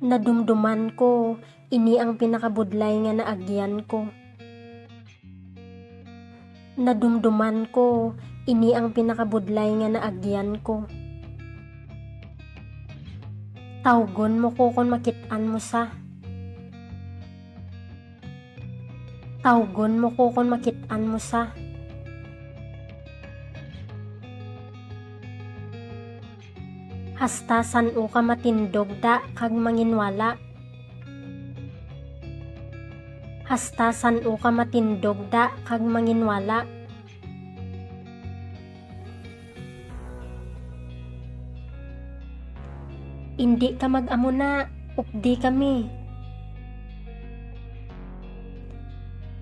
Nadumduman ko, ini ang pinakabudlay nga naagyan ko. Nadumduman ko, ini ang pinakabudlay nga naagyan ko. Tawgon mo ko kung makit-an mo sa. Tawgon mo ko kung makit-an mo sa. Hasta san o ka matindog da kag manginwala. Hasta san o ka matindog da kag manginwala. Indi ka mag-amuna, updi kami.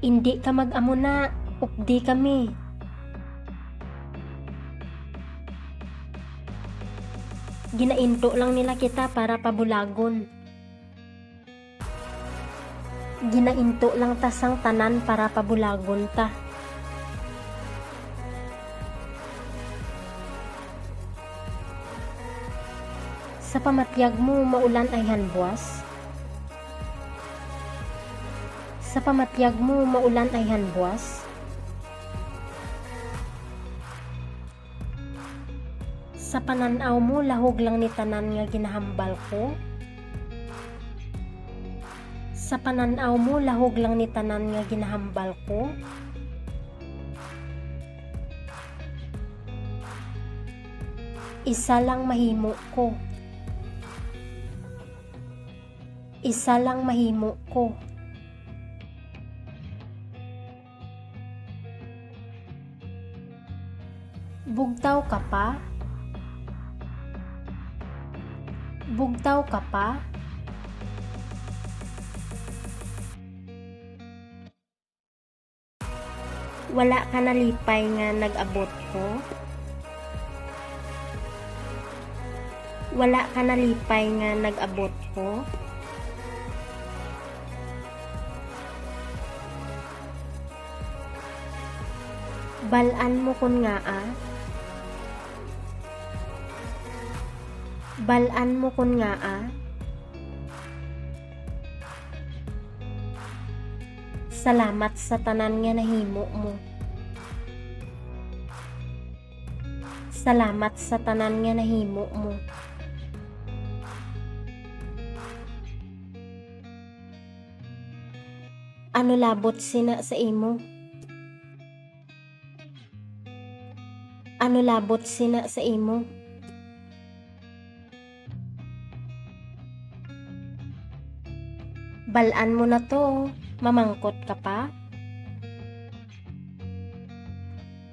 Indi ka mag-amuna, updi kami. Ginainto lang nila kita para pabulagon. Ginainto lang tasang tanan para pabulagon ta. Sa pamatiyag mo maulan ay hanbuas. Sa pamatiyag mo maulan ay hanbuas. Sa pananaw mo lahog lang ni tanan nga ginahambal ko. Sa pananaw mo lahog lang ni tanan nga ginahambal ko. Isa lang mahimo ko. Isa lang mahimo ko. Bugtaw ka pa? Bugtaw ka pa? Wala ka nalipay nga nag-abot ko? Wala ka nalipay nga nag-abot ko? Balaan mo kun nga a? Balaan mo kun nga a? Salamat sa tanan nga nahimo mo. Salamat sa tanan nga nahimo mo. Ano labot sina sa imo? Ano labot sina sa imo? Balaan mo na to, mamangkot ka pa?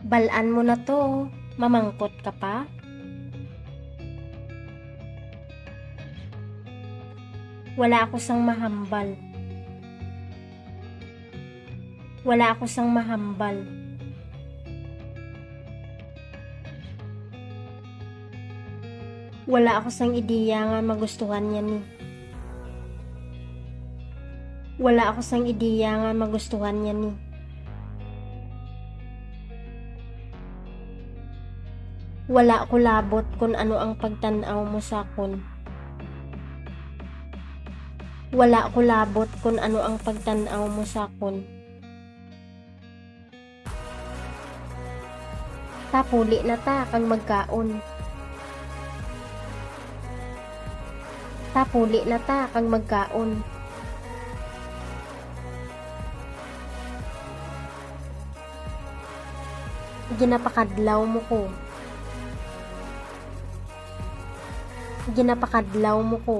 Balaan mo na to, mamangkot ka pa? Wala ako sang mahambal. Wala ako sang mahambal. Wala ako sang ideya nga magustuhan niya ni. Wala ako sang ideya nga magustuhan niya ni. Wala ko labot kung ano ang pagtanaw mo sa akon. Wala ko labot kung ano ang pagtanaw mo sa akon. Tapuli na ta kang magkaon. Tapuli na ta kang magkaon. Ginapakadlaw mo ko. Ginapakadlaw mo ko.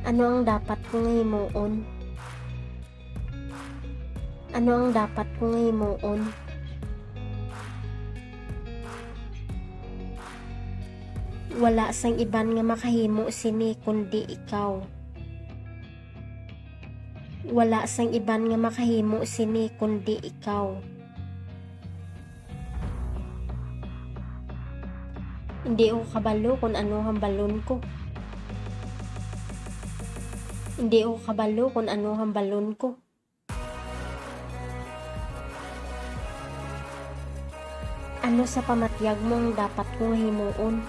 Ano ang dapat ko nga himuon? Ano ang dapat ko nga himuon? Wala sang iban nga makahimo sini kundi ikaw. Wala sang iban nga makahimo sini kundi ikaw. Hindi ako kabalo kung ano ang balon ko. Hindi ako kabalo kung ano ang balon ko. Ano sa pamatyag mong dapat kong himuon?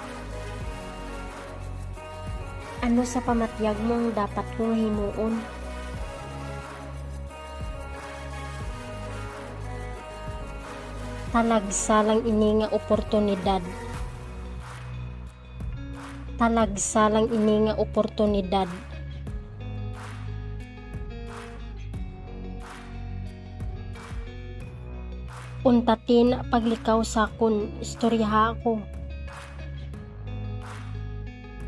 Ano sa pamatyag mong dapat kong himuon? Talagsalang ini nga oportunidad. Talagsalang ini nga oportunidad. Untatin paglikaw sakon, istoryaha ako.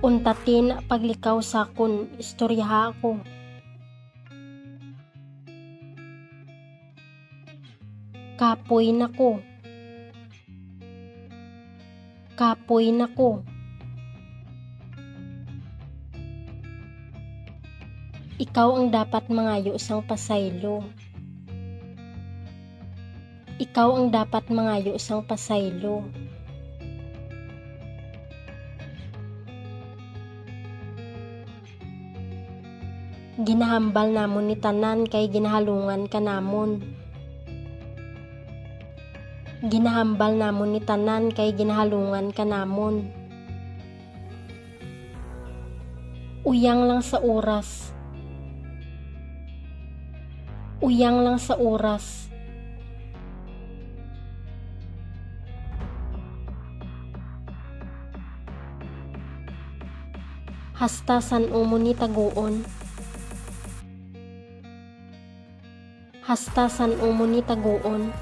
Untatin paglikaw sakon, istoryaha ako. Kapoy nako. Kapoy nako. Ikaw ang dapat mangayo sang pasaylo. Ikaw ang dapat mangayo sang pasaylo. Ginahambal namon ni tanan kay ginahalungan ka namon. Ginahambal namon ni tanan kay ginahalungan ka namon. Uyang lang sa oras. Uyang lang sa oras. Hasta san umo ni taguon. Hasta san umo ni taguon.